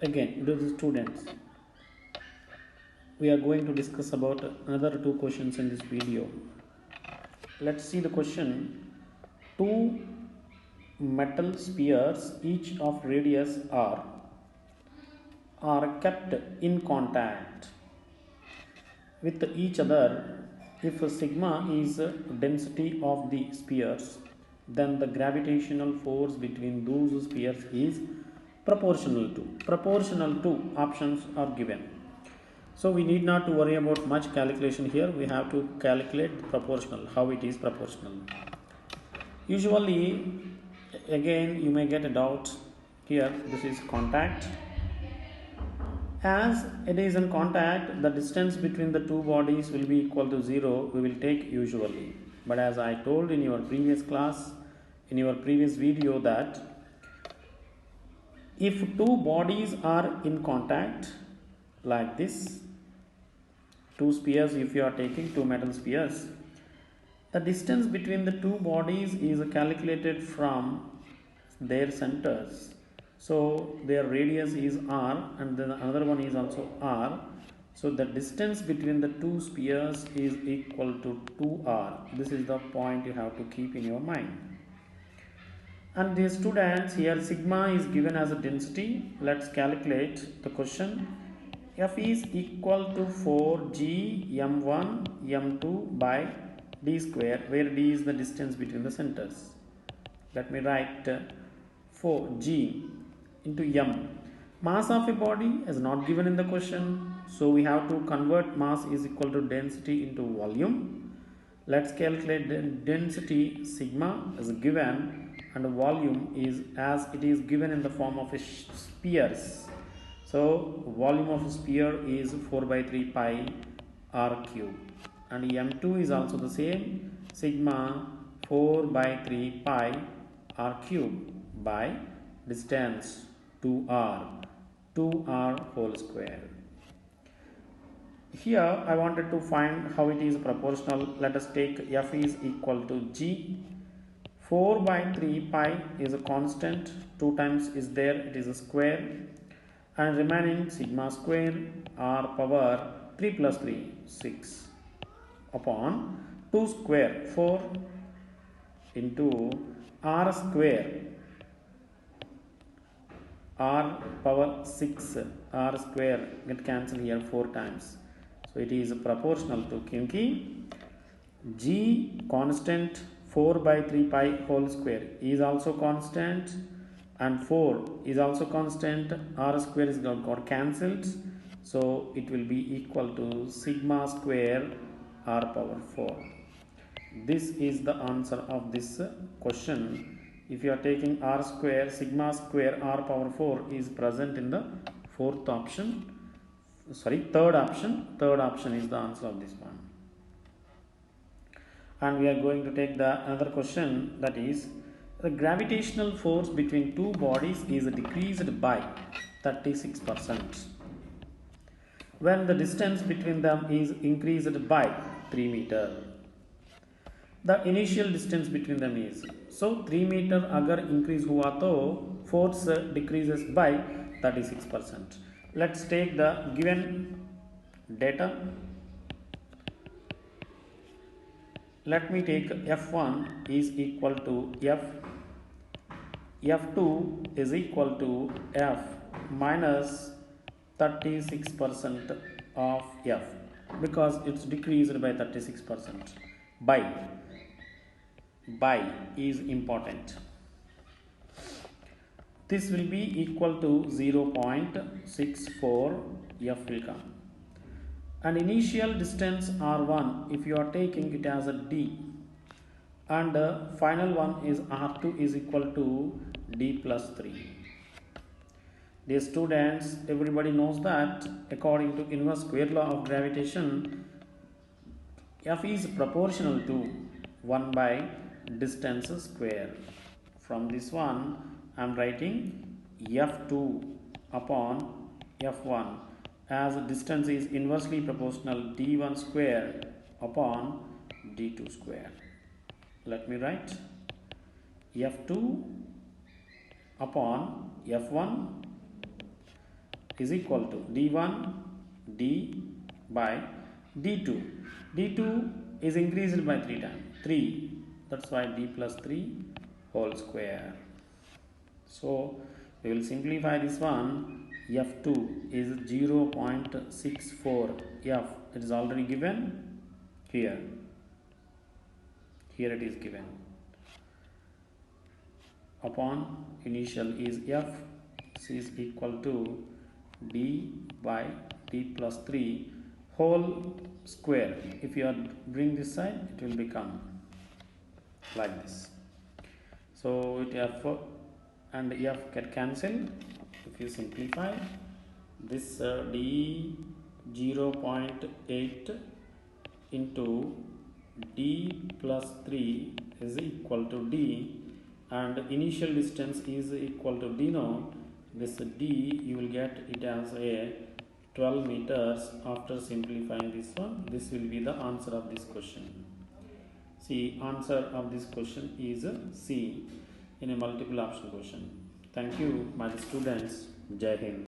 Again, to the students, we are going to discuss about another two questions in this video. Let's see the question. Two metal spheres, each of radius r, are kept in contact with each other. If sigma is density of the spheres, then the gravitational force between those spheres is proportional to options are given. So we need not to worry about much calculation here. We have to calculate proportional, how it is proportional. Usually, again, you may get a doubt here. This is contact. As it is in contact, the distance between the two bodies will be equal to 0. We will take usually. But as I told in your previous class, in your previous video, that if two bodies are in contact like this, two spheres, if you are taking two metal spheres, the distance between the two bodies is calculated from their centers. So their radius is r and then another one is also r. So the distance between the two spheres is equal to 2r. This is the point you have to keep in your mind. And the students, here sigma is given as a density. Let's calculate the question. F is equal to 4g m1 m2 by d square, where d is the distance between the centers. Let me write 4g into m. Mass of a body is not given in the question, so we have to convert mass is equal to density into volume. Let's calculate the density. Sigma is given and volume is as it is given in the form of a spheres. So volume of a sphere is 4 by 3 pi r cube, and m2 is also the same, sigma 4 by 3 pi r cube by distance 2r whole square. Here I wanted to find how it is proportional. Let us take f is equal to g. 4 by 3 pi is a constant, 2 times is there, it is a square, and remaining sigma square r power 3 plus 3 6 upon 2 square 4 into r square r power 6, r square get cancelled here 4 times. So it is proportional to, kyunki g constant 4 by 3 pi whole square is also constant and 4 is also constant, r square is got cancelled, so it will be equal to sigma square r power 4. This is the answer of this question. If you are taking r square, sigma square r power 4 is present in the third option. Third option is the answer of this one. And we are going to take the another question, that is the gravitational force between two bodies is decreased by 36% when the distance between them is increased by 3 meter. The initial distance between them is, so 3 meter अगर increase हुआ तो force decreases by 36%. Let's take the given data. Let me take F1 is equal to F2 is equal to F minus 36% of F, because it's decreased by 36%. By is important. This will be equal to 0.64 F will come. And initial distance r1, if you are taking it as a d, and final one is r2 is equal to d plus 3. Dear students, everybody knows that according to inverse square law of gravitation, F is proportional to 1 by distance square. From this one, I am writing F2 upon F1, as distance is inversely proportional d1 square upon d2 square. Let me write F2 upon F1 is equal to d1 d by d2. d2 is increased by 3 times 3, that's why d plus 3 whole square. So we will simplify this one. F2 is 0.64 f, it is already given here, it is given, upon initial is f, this is equal to d by d plus 3 whole square. If you are bring this side, it will become like this. So it f and f get cancelled. If you simplify this, d 0.8 into d plus 3 is equal to d, and initial distance is equal to d naught. This d you will get it as a 12 meters. After simplifying this one, this will be the answer of this question. See, answer of this question is C in a multiple option question. Thank you, my students. Jai Hind.